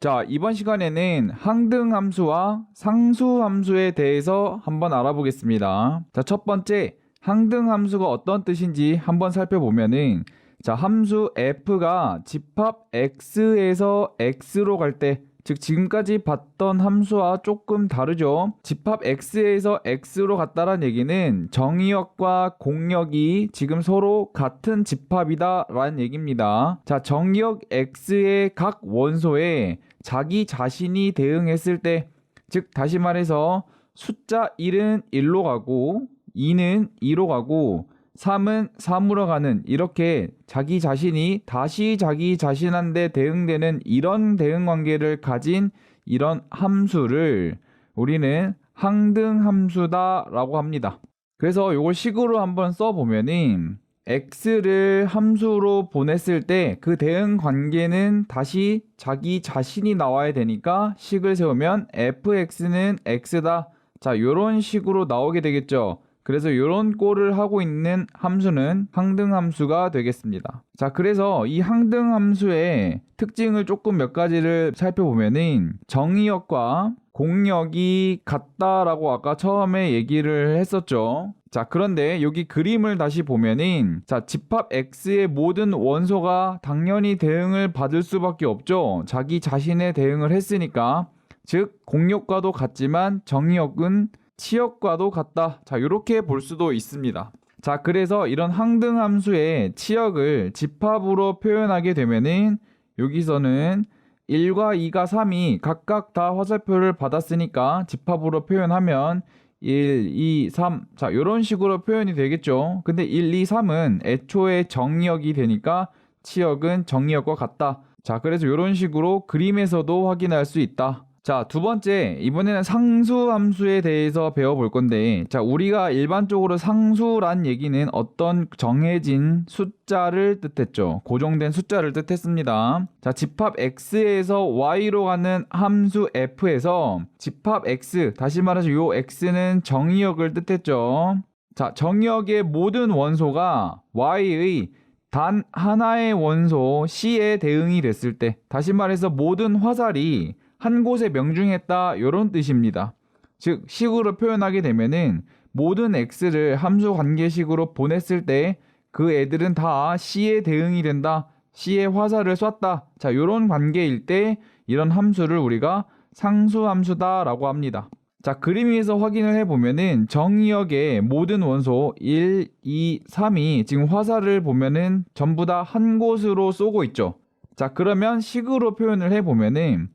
자, 이번 시간에는 항등함수와 상수함수에 대해서 한번 알아보겠습니다. 자, 첫 번째, 항등함수가 어떤 뜻인지 한번 살펴보면은, 자, 함수 f가 집합 x에서 x로 갈 때, 즉 지금까지 봤던 함수와 조금 다르죠. 집합 x에서 x로 갔다란 얘기는 정의역과 공역이 지금 서로 같은 집합이다 라는 얘기입니다. 자, 정의역 x의 각 원소에 자기 자신이 대응했을 때, 즉 다시 말해서 숫자 1은 1로 가고 2는 2로 가고 3은 3으로 가는, 이렇게 자기 자신이 다시 자기 자신한테 대응되는 이런 대응 관계를 가진 이런 함수를 우리는 항등함수다 라고 합니다. 그래서 이걸 식으로 한번 써보면은 x를 함수로 보냈을 때 그 대응 관계는 다시 자기 자신이 나와야 되니까 식을 세우면 fx는 x다. 자, 요런 식으로 나오게 되겠죠. 그래서 요런 꼴을 하고 있는 함수는 항등함수가 되겠습니다. 자, 그래서 이 항등함수의 특징을 조금 몇 가지를 살펴보면은 정의역과 공역이 같다라고 아까 처음에 얘기를 했었죠. 자, 그런데 여기 그림을 다시 보면은, 자, 집합 X의 모든 원소가 당연히 대응을 받을 수밖에 없죠. 자기 자신의 대응을 했으니까. 즉 공역과도 같지만 정의역은 치역과도 같다. 자, 이렇게 볼 수도 있습니다. 자, 그래서 이런 항등함수의 치역을 집합으로 표현하게 되면은 여기서는 1과 2가 3이 각각 다 화살표를 받았으니까 집합으로 표현하면 1, 2, 3. 자, 이런 식으로 표현이 되겠죠. 근데 1, 2, 3은 애초에 정의역이 되니까 치역은 정의역과 같다. 자, 그래서 이런 식으로 그림에서도 확인할 수 있다. 자, 두 번째, 이번에는 상수함수에 대해서 배워볼 건데, 자, 우리가 일반적으로 상수란 얘기는 어떤 정해진 숫자를 뜻했죠. 고정된 숫자를 뜻했습니다. 자, 집합 x에서 y로 가는 함수 f에서 집합 x, 다시 말해서 요 x는 정의역을 뜻했죠. 자, 정의역의 모든 원소가 y의 단 하나의 원소 c에 대응이 됐을 때, 다시 말해서 모든 화살이 한 곳에 명중했다, 이런 뜻입니다. 즉 식으로 표현하게 되면은 모든 x를 함수 관계식으로 보냈을 때 그 애들은 다 c에 대응이 된다, c에 화살을 쐈다. 자, 이런 관계일 때 이런 함수를 우리가 상수함수다 라고 합니다. 자, 그림 위에서 확인을 해보면은 정의역의 모든 원소 1, 2, 3이 지금 화살을 보면은 전부 다 한 곳으로 쏘고 있죠. 자, 그러면 식으로 표현을 해보면은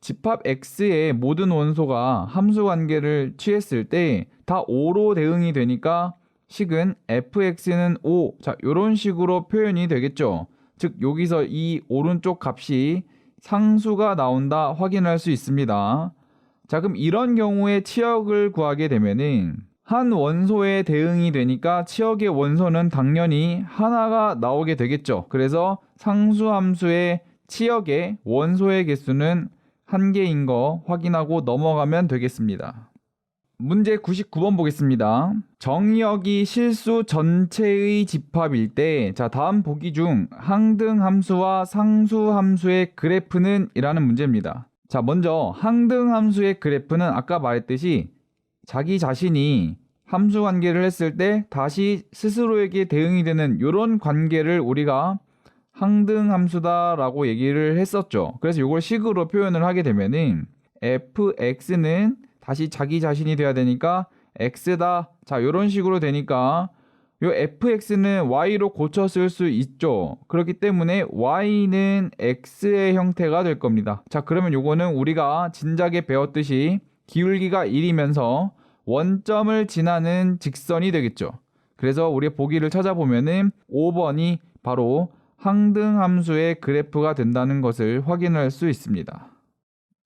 집합 x의 모든 원소가 함수 관계를 취했을 때 다 5로 대응이 되니까 식은 fx는 5. 자, 이런 식으로 표현이 되겠죠. 즉 여기서 이 오른쪽 값이 상수가 나온다 확인할 수 있습니다. 자, 그럼 이런 경우에 치역을 구하게 되면은 한 원소에 대응이 되니까 치역의 원소는 당연히 하나가 나오게 되겠죠. 그래서 상수함수의 치역의 원소의 개수는 한 개인 거 확인하고 넘어가면 되겠습니다. 문제 99번 보겠습니다. 정의역이 실수 전체의 집합일 때, 자, 다음 보기 중 항등함수와 상수함수의 그래프는 이라는 문제입니다. 자, 먼저 항등함수의 그래프는 아까 말했듯이 자기 자신이 함수 관계를 했을 때 다시 스스로에게 대응이 되는 이런 관계를 우리가 항등함수다 라고 얘기를 했었죠. 그래서 이걸 식으로 표현을 하게 되면은 fx는 다시 자기 자신이 돼야 되니까 x다. 자, 이런 식으로 되니까 요 fx는 y로 고쳐 쓸 수 있죠. 그렇기 때문에 y는 x의 형태가 될 겁니다. 자, 그러면 요거는 우리가 진작에 배웠듯이 기울기가 1이면서 원점을 지나는 직선이 되겠죠. 그래서 우리가 보기를 찾아보면은 5번이 바로 항등함수의 그래프가 된다는 것을 확인할 수 있습니다.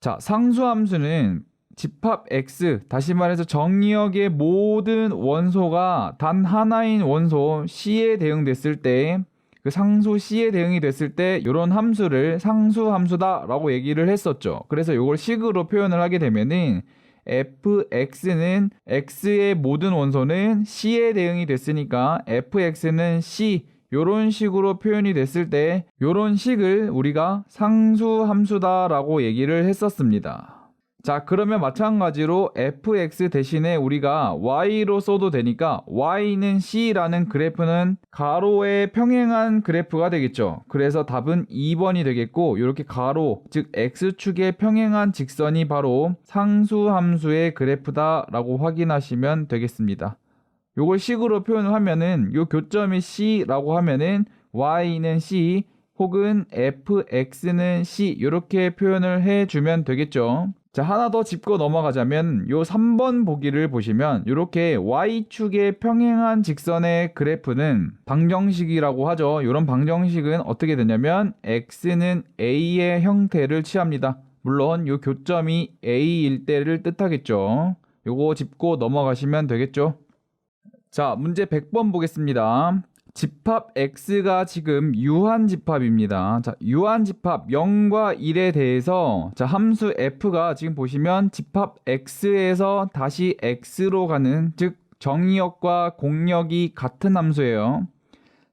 자, 상수함수는 집합 x, 다시 말해서 정의역의 모든 원소가 단 하나인 원소 c에 대응됐을 때, 그 상수 c에 대응이 됐을 때 이런 함수를 상수함수다 라고 얘기를 했었죠. 그래서 이걸 식으로 표현을 하게 되면은 fx는 x의 모든 원소는 c에 대응이 됐으니까 fx는 c, 요런 식으로 표현이 됐을 때 요런 식을 우리가 상수함수다라고 얘기를 했었습니다. 자, 그러면 마찬가지로 fx 대신에 우리가 y로 써도 되니까 y는 c라는 그래프는 가로에 평행한 그래프가 되겠죠. 그래서 답은 2번이 되겠고, 이렇게 가로, 즉 x축에 평행한 직선이 바로 상수함수의 그래프다라고 확인하시면 되겠습니다. 요걸 식으로 표현을 하면은 요 교점이 c라고 하면은 y는 c 혹은 fx는 c 이렇게 표현을 해주면 되겠죠. 자, 하나 더 짚고 넘어가자면 요 3번 보기를 보시면 이렇게 y축에 평행한 직선의 그래프는 방정식이라고 하죠. 이런 방정식은 어떻게 되냐면 x는 a의 형태를 취합니다. 물론 요 교점이 a일 때를 뜻하겠죠. 요거 짚고 넘어가시면 되겠죠. 자, 문제 100번 보겠습니다. 집합 x가 지금 유한집합입니다. 자, 유한집합 0과 1에 대해서 자, 함수 f가 지금 보시면 집합 x에서 다시 x로 가는, 즉 정의역과 공역이 같은 함수예요.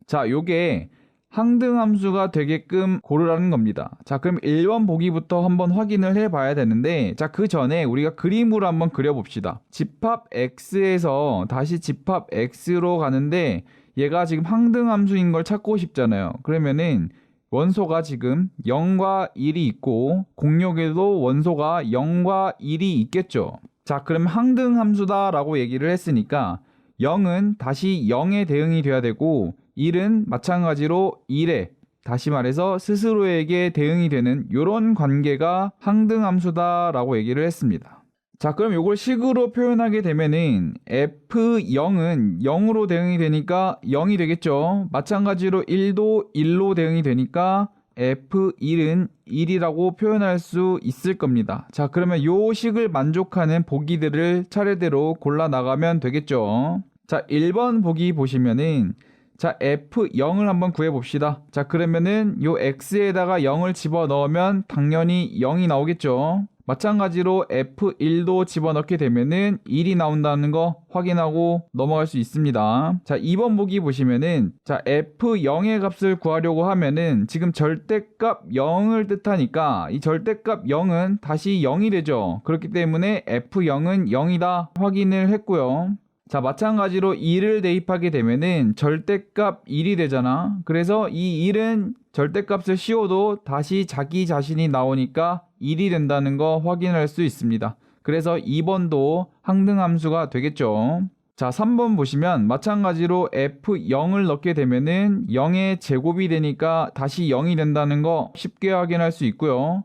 자, 요게 항등함수가 되게끔 고르라는 겁니다. 자, 그럼 1번 보기부터 한번 확인을 해봐야 되는데, 자, 그 전에 우리가 그림으로 한번 그려봅시다. 집합 x에서 다시 집합 x로 가는데 얘가 지금 항등함수인 걸 찾고 싶잖아요. 그러면은 원소가 지금 0과 1이 있고 공역에도 원소가 0과 1이 있겠죠. 자, 그럼 항등함수다라고 얘기를 했으니까 0은 다시 0에 대응이 돼야 되고 1은 마찬가지로 1에, 다시 말해서 스스로에게 대응이 되는 이런 관계가 항등함수다라고 얘기를 했습니다. 자, 그럼 이걸 식으로 표현하게 되면은 f0은 0으로 대응이 되니까 0이 되겠죠. 마찬가지로 1도 1로 대응이 되니까 f1은 1이라고 표현할 수 있을 겁니다. 자, 그러면 이 식을 만족하는 보기들을 차례대로 골라 나가면 되겠죠. 자, 1번 보기 보시면은 자, f0을 한번 구해봅시다. 자, 그러면은 요 x에다가 0을 집어넣으면 당연히 0이 나오겠죠. 마찬가지로 f1도 집어넣게 되면은 1이 나온다는 거 확인하고 넘어갈 수 있습니다. 자, 2번 보기 보시면은 자, f0의 값을 구하려고 하면은 지금 절대값 0을 뜻하니까 이 절대값 0은 다시 0이 되죠. 그렇기 때문에 f0은 0이다 확인을 했고요. 자, 마찬가지로 2를 대입하게 되면은 절대값 1이 되잖아. 그래서 이 1은 절대값을 씌워도 다시 자기 자신이 나오니까 1이 된다는 거 확인할 수 있습니다. 그래서 2번도 항등함수가 되겠죠. 자, 3번 보시면 마찬가지로 f0을 넣게 되면은 0의 제곱이 되니까 다시 0이 된다는 거 쉽게 확인할 수 있고요.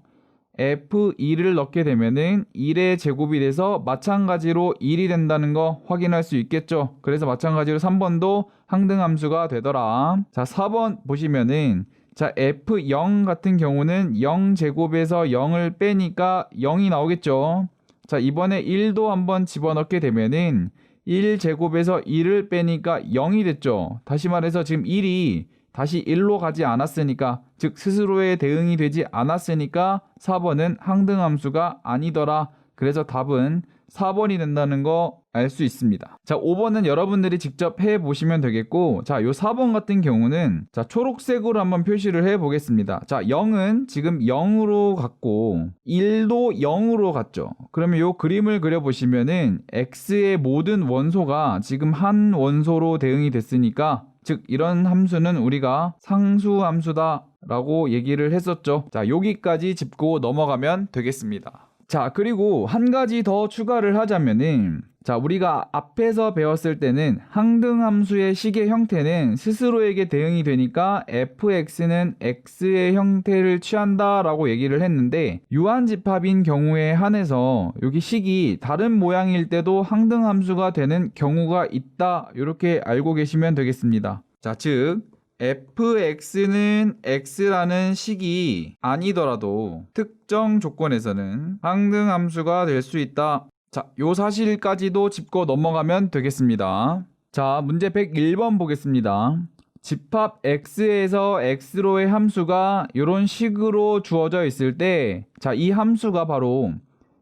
f2를 넣게 되면은 1의 제곱이 돼서 마찬가지로 1이 된다는 거 확인할 수 있겠죠. 그래서 마찬가지로 3번도 항등함수가 되더라. 자, 4번 보시면은 자, f0 같은 경우는 0제곱에서 0을 빼니까 0이 나오겠죠. 자, 이번에 1도 한번 집어넣게 되면은 1제곱에서 1을 빼니까 0이 됐죠. 다시 말해서 지금 1이 다시 1로 가지 않았으니까, 즉 스스로의 대응이 되지 않았으니까 4번은 항등함수가 아니더라. 그래서 답은 4번이 된다는 거 알 수 있습니다. 자, 5번은 여러분들이 직접 해보시면 되겠고, 자, 요 4번 같은 경우는 자, 초록색으로 한번 표시를 해보겠습니다. 자, 0은 지금 0으로 갔고 1도 0으로 갔죠. 그러면 요 그림을 그려보시면은 x의 모든 원소가 지금 한 원소로 대응이 됐으니까, 즉 이런 함수는 우리가 상수함수다 라고 얘기를 했었죠. 자, 여기까지 짚고 넘어가면 되겠습니다. 자, 그리고 한 가지 더 추가를 하자면은 자, 우리가 앞에서 배웠을 때는 항등함수의 식의 형태는 스스로에게 대응이 되니까 fx는 x의 형태를 취한다 라고 얘기를 했는데, 유한집합인 경우에 한해서 여기 식이 다른 모양일 때도 항등함수가 되는 경우가 있다, 이렇게 알고 계시면 되겠습니다. 자, 즉 fx는 x라는 식이 아니더라도 특정 조건에서는 항등함수가 될 수 있다. 자, 요 사실까지도 짚고 넘어가면 되겠습니다. 자, 문제 101번 보겠습니다. 집합 x에서 x로의 함수가 이런 식으로 주어져 있을 때, 자, 이 함수가 바로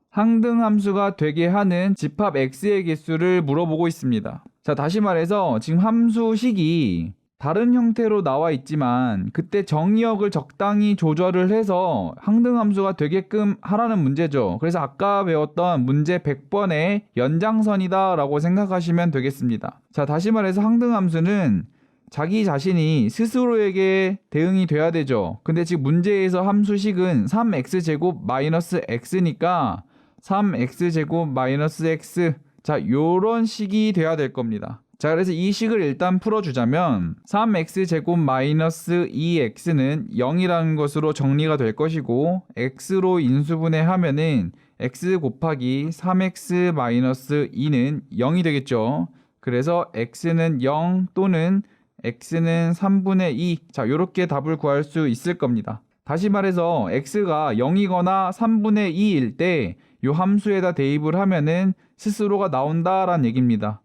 항등함수가 되게 하는 집합 x의 개수를 물어보고 있습니다. 자, 다시 말해서 지금 함수식이 다른 형태로 나와 있지만 그때 정의역을 적당히 조절을 해서 항등함수가 되게끔 하라는 문제죠. 그래서 아까 배웠던 문제 100번의 연장선이다 라고 생각하시면 되겠습니다. 자, 다시 말해서 항등함수는 자기 자신이 스스로에게 대응이 돼야 되죠. 근데 지금 문제에서 함수식은 3x제곱 마이너스 x니까 3x제곱 마이너스 x, 자, 요런 식이 돼야 될 겁니다. 자, 그래서 이 식을 일단 풀어주자면 3x제곱 마이너스 2x는 0이라는 것으로 정리가 될 것이고, x로 인수분해하면은 x 곱하기 3x 마이너스 2는 0이 되겠죠. 그래서 x는 0 또는 x는 3분의 2, 자, 요렇게 답을 구할 수 있을 겁니다. 다시 말해서 x가 0이거나 3분의 2일 때 요 함수에다 대입을 하면은 스스로가 나온다라는 얘기입니다.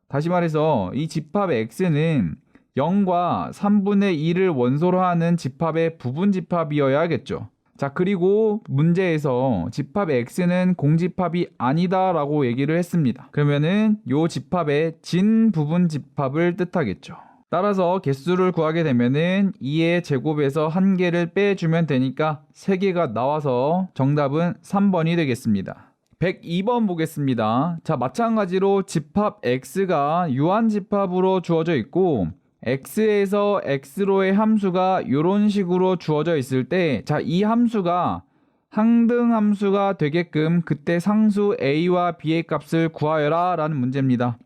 다시 말해서 이 집합 x는 0과 3분의 2를 원소로 하는 집합의 부분 집합이어야겠죠. 자, 그리고 문제에서 집합 x는 공집합이 아니다 라고 얘기를 했습니다. 그러면은 요 집합의 진 부분 집합을 뜻하겠죠. 따라서 개수를 구하게 되면은 2의 제곱에서 1개를 빼주면 되니까 3개가 나와서 정답은 3번이 되겠습니다. 102번 보겠습니다. 자, 마찬가지로 집합 x가 유한집합으로 주어져 있고 x에서 x로의 함수가 이런 식으로 주어져 있을 때, 자, 이 함수가 항등함수가 되게끔 그때 상수 a와 b의 값을 구하여라 라는 문제입니다.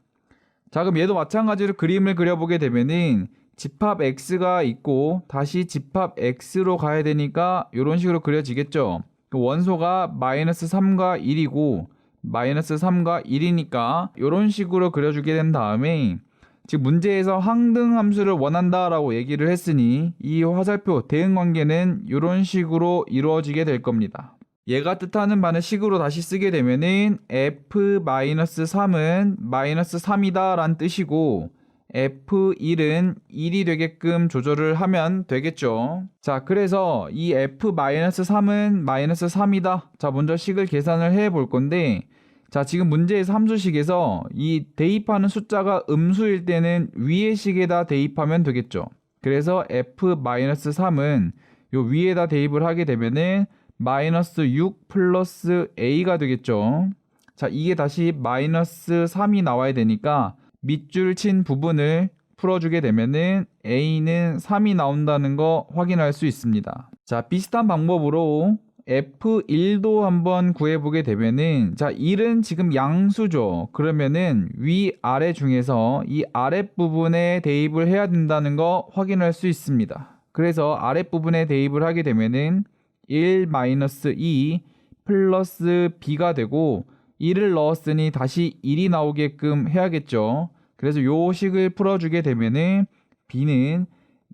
자, 그럼 얘도 마찬가지로 그림을 그려보게 되면은 집합 x가 있고 다시 집합 x로 가야 되니까 이런 식으로 그려지겠죠. 원소가 마이너스 3과 1이고 마이너스 3과 1이니까 이런 식으로 그려주게 된 다음에, 지금 문제에서 항등함수를 원한다라고 얘기를 했으니 이 화살표 대응관계는 이런 식으로 이루어지게 될 겁니다. 얘가 뜻하는 바는 식으로 다시 쓰게 되면은 f-3은 마이너스 3이다 라는 뜻이고 f1은 1이 되게끔 조절을 하면 되겠죠. 자, 그래서 이 f-3은 마이너스 3이다. 자, 먼저 식을 계산을 해 볼 건데, 자, 지금 문제에서 함수식에서 이 대입하는 숫자가 음수일 때는 위의 식에다 대입하면 되겠죠. 그래서 f-3은 요 위에다 대입을 하게 되면은 마이너스 6 플러스 a가 되겠죠. 자, 이게 다시 마이너스 3이 나와야 되니까 밑줄 친 부분을 풀어주게 되면은 a는 3이 나온다는 거 확인할 수 있습니다. 자, 비슷한 방법으로 f1도 한번 구해보게 되면은, 자, 1은 지금 양수죠. 그러면은 위아래 중에서 이 아랫부분에 대입을 해야 된다는 거 확인할 수 있습니다. 그래서 아랫부분에 대입을 하게 되면은 1-2 플러스 b가 되고 1을 넣었으니 다시 1이 나오게끔 해야겠죠. 그래서 요 식을 풀어주게 되면은 b는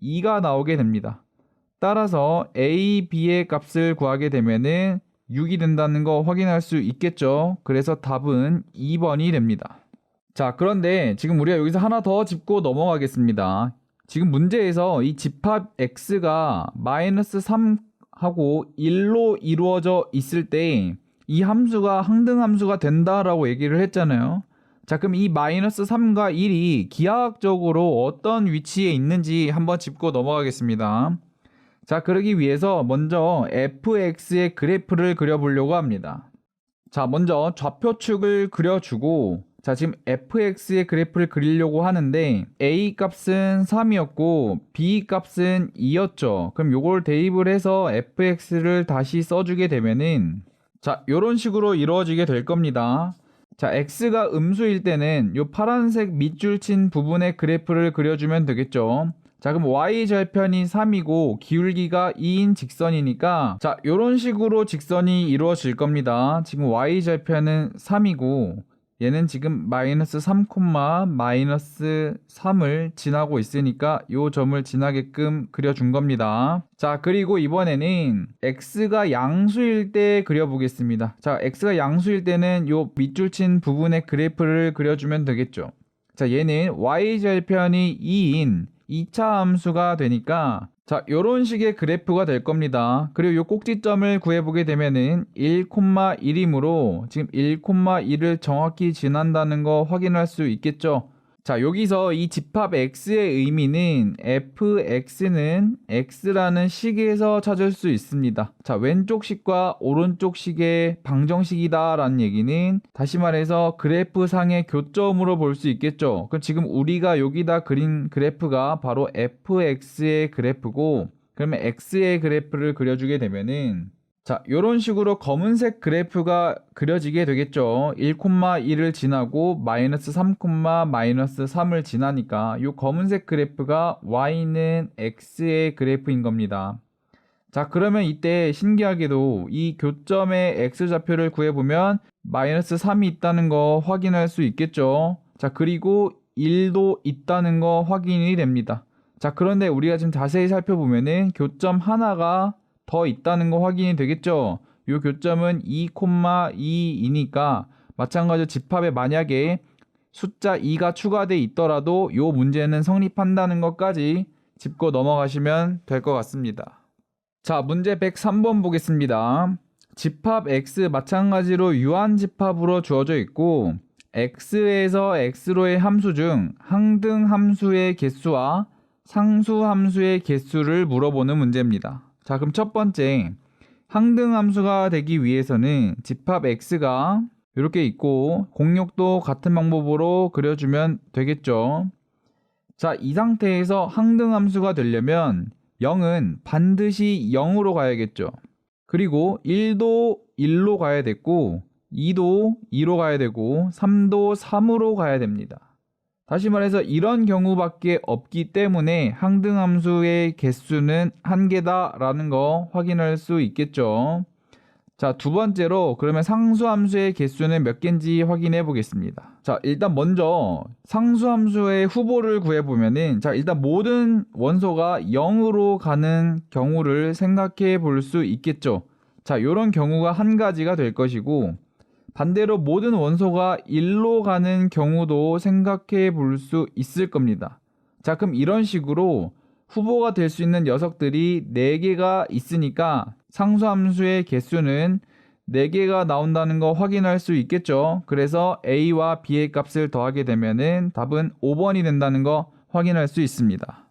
2가 나오게 됩니다. 따라서 a, b의 값을 구하게 되면은 6이 된다는 거 확인할 수 있겠죠. 그래서 답은 2번이 됩니다. 자, 그런데 지금 우리가 여기서 하나 더 짚고 넘어가겠습니다. 지금 문제에서 이 집합 x가 마이너스 3 하고 1로 이루어져 있을 때 이 함수가 항등함수가 된다라고 얘기를 했잖아요. 자, 그럼 이 마이너스 3과 1이 기하학적으로 어떤 위치에 있는지 한번 짚고 넘어가겠습니다. 자, 그러기 위해서 먼저 fx의 그래프를 그려보려고 합니다. 자, 먼저 좌표축을 그려주고, 자, 지금 fx의 그래프를 그리려고 하는데 a 값은 3이었고 b 값은 2였죠. 그럼 요걸 대입을 해서 fx를 다시 써주게 되면은, 자, 요런 식으로 이루어지게 될 겁니다. 자, x가 음수일 때는 요 파란색 밑줄 친 부분의 그래프를 그려주면 되겠죠. 자, 그럼 y절편이 3이고 기울기가 2인 직선이니까, 자, 요런 식으로 직선이 이루어질 겁니다. 지금 y절편은 3이고 얘는 지금 마이너스 3, 마이너스 3을 지나고 있으니까 요 점을 지나게끔 그려준 겁니다. 자, 그리고 이번에는 x가 양수일 때 그려보겠습니다. 자, x가 양수일 때는 요 밑줄 친 부분의 그래프를 그려주면 되겠죠. 자, 얘는 y절편이 2인 2차 함수가 되니까, 자, 요런 식의 그래프가 될 겁니다. 그리고 요 꼭지점을 구해보게 되면은 1,1이므로 지금 1,1을 정확히 지난다는 거 확인할 수 있겠죠. 자, 여기서 이 집합 x의 의미는 fx는 x라는 식에서 찾을 수 있습니다. 자, 왼쪽 식과 오른쪽 식의 방정식이다 라는 얘기는 다시 말해서 그래프 상의 교점으로 볼 수 있겠죠. 그럼 지금 우리가 여기다 그린 그래프가 바로 fx의 그래프고, 그러면 x의 그래프를 그려주게 되면은 자, 이런 식으로 검은색 그래프가 그려지게 되겠죠. 1,1을 지나고 마이너스 3, 마이너스 3을 지나니까 이 검은색 그래프가 y는 x의 그래프인 겁니다. 자, 그러면 이때 신기하게도 이 교점의 x좌표를 구해보면 마이너스 3이 있다는 거 확인할 수 있겠죠. 자, 그리고 1도 있다는 거 확인이 됩니다. 자, 그런데 우리가 지금 자세히 살펴보면은 교점 하나가 더 있다는 거 확인이 되겠죠. 이 교점은 2,2이니까 마찬가지로 집합에 만약에 숫자 2가 추가되어 있더라도 이 문제는 성립한다는 것까지 짚고 넘어가시면 될 것 같습니다. 자, 문제 103번 보겠습니다. 집합 x 마찬가지로 유한집합으로 주어져 있고 x에서 x로의 함수 중 항등함수의 개수와 상수함수의 개수를 물어보는 문제입니다. 자, 그럼 첫 번째, 항등함수가 되기 위해서는 집합 x가 이렇게 있고 공역도 같은 방법으로 그려주면 되겠죠. 자, 이 상태에서 항등함수가 되려면 0은 반드시 0으로 가야겠죠. 그리고 1도 1로 가야 됐고 2도 2로 가야 되고 3도 3으로 가야 됩니다. 다시 말해서 이런 경우밖에 없기 때문에 항등함수의 개수는 한 개다 라는 거 확인할 수 있겠죠. 자, 두 번째로 그러면 상수함수의 개수는 몇 개인지 확인해 보겠습니다. 자, 일단 먼저 상수함수의 후보를 구해보면은 자, 일단 모든 원소가 0으로 가는 경우를 생각해 볼 수 있겠죠. 자, 이런 경우가 한 가지가 될 것이고 반대로 모든 원소가 1로 가는 경우도 생각해 볼 수 있을 겁니다. 자, 그럼 이런 식으로 후보가 될 수 있는 녀석들이 4개가 있으니까 상수함수의 개수는 4개가 나온다는 거 확인할 수 있겠죠. 그래서 A와 B의 값을 더하게 되면은 답은 5번이 된다는 거 확인할 수 있습니다.